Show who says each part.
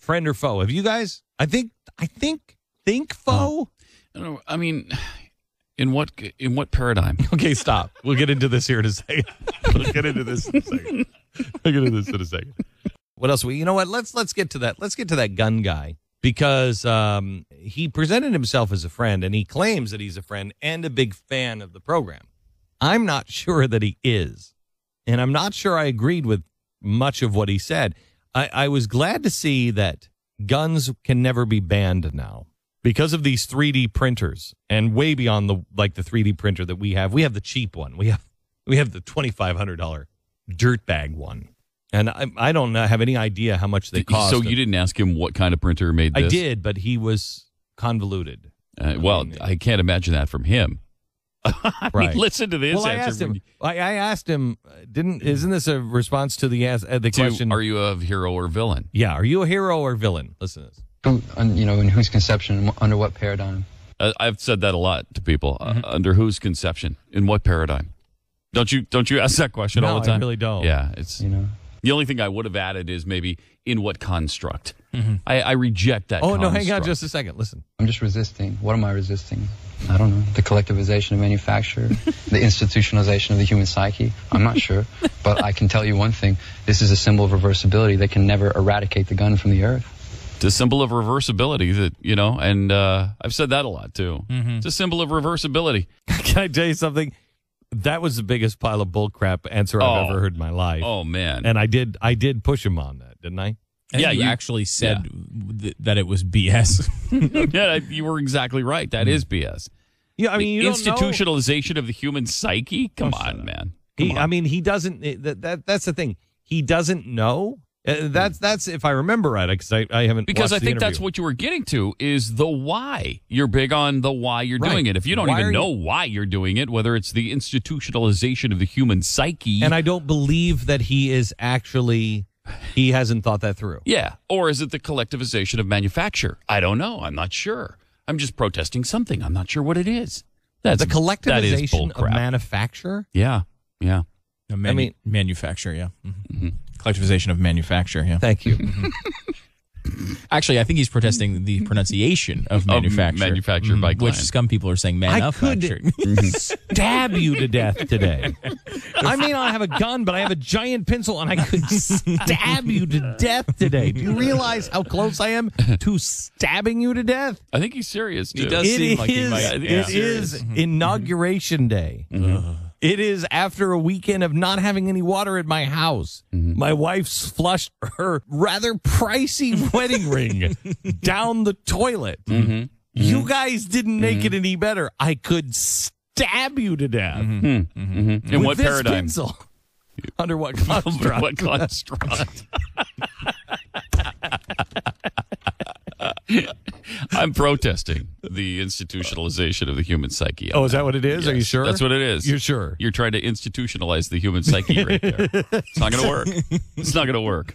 Speaker 1: friend or foe? Have you guys? I think foe.
Speaker 2: I don't know. I mean, in what paradigm?
Speaker 1: Okay, stop. We'll get into this here in a second. We'll get into this in a second. What else? You know what? Let's get to that. Let's get to that gun guy because he presented himself as a friend, and he claims that he's a friend and a big fan of the program. I'm not sure that he is, and I'm not sure I agreed with much of what he said. I was glad to see that guns can never be banned now because of these 3D printers, and way beyond the 3D printer that we have. We have the cheap one. We have the $2,500 dirtbag one. And I don't have any idea how much they cost.
Speaker 2: So you didn't ask him what kind of printer made this?
Speaker 1: I did, but he was convoluted.
Speaker 2: I can't imagine that from him.
Speaker 1: Right.
Speaker 2: Listen to this answer.
Speaker 1: I asked him, isn't this a response to the question?
Speaker 2: Are you a hero or villain?
Speaker 1: Yeah, are you a hero or villain? Listen to this.
Speaker 3: In whose conception, under what paradigm?
Speaker 2: I've said that a lot to people. Under whose conception? In what paradigm? Don't you ask that question all the time?
Speaker 1: I really don't.
Speaker 2: Yeah, it's the only thing I would have added is maybe in what construct. I reject that.
Speaker 1: Oh, no, hang on just a second. Listen.
Speaker 3: I'm just resisting. What am I resisting? I don't know. The collectivization of manufacture, the institutionalization of the human psyche. I'm not sure. But I can tell you one thing. This is a symbol of reversibility. They can never eradicate the gun from the earth.
Speaker 2: It's a symbol of reversibility that, and I've said that a lot too. It's a symbol of reversibility.
Speaker 1: Can I tell you something? That was the biggest pile of bullcrap answer I've ever heard in my life.
Speaker 2: Oh, man.
Speaker 1: And I did push him on that, didn't I?
Speaker 4: And you actually said that it was BS.
Speaker 2: Yeah, you were exactly right. That is BS.
Speaker 1: Yeah, I mean,
Speaker 2: the institutionalization of the human psyche? Come on, man.
Speaker 1: I mean, he doesn't. That's the thing. He doesn't know. That's if I remember right, because I haven't.
Speaker 2: Because I think
Speaker 1: interview.
Speaker 2: that's what you were getting to is the why. You're big on the why you're doing it. If you don't even know why you're doing it, whether it's the institutionalization of the human psyche,
Speaker 1: and I don't believe that he is actually. He hasn't thought that through.
Speaker 2: Yeah. Or is it the collectivization of manufacture? I don't know. I'm not sure. I'm just protesting something. I'm not sure what it is.
Speaker 1: That's the collectivization of manufacture?
Speaker 2: Yeah. Yeah.
Speaker 4: Manufacture, yeah. Collectivization of manufacture, yeah.
Speaker 1: Thank you.
Speaker 4: Actually, I think he's protesting the pronunciation of manufacture.
Speaker 2: Manufacture by
Speaker 4: which some people are saying manufacture.
Speaker 1: I could stab you to death today. I may not have a gun, but I have a giant pencil, and I could stab you to death today. Do you realize how close I am to stabbing you to death?
Speaker 2: I think he's serious, too.
Speaker 4: He does seem like he might.
Speaker 1: It is Inauguration Day. It is after a weekend of not having any water at my house. My wife's flushed her rather pricey wedding ring down the toilet. You guys didn't make it any better. I could stab you to death.
Speaker 2: In what
Speaker 1: this
Speaker 2: paradigm?
Speaker 1: Pencil. Under what construct?
Speaker 2: What construct? I'm protesting the institutionalization of the human psyche.
Speaker 1: Oh, is that what it is?
Speaker 2: Yes,
Speaker 1: Are you sure?
Speaker 2: That's what it is.
Speaker 1: You're sure?
Speaker 2: You're trying to institutionalize the human psyche right there. It's not going to work. It's not going to work.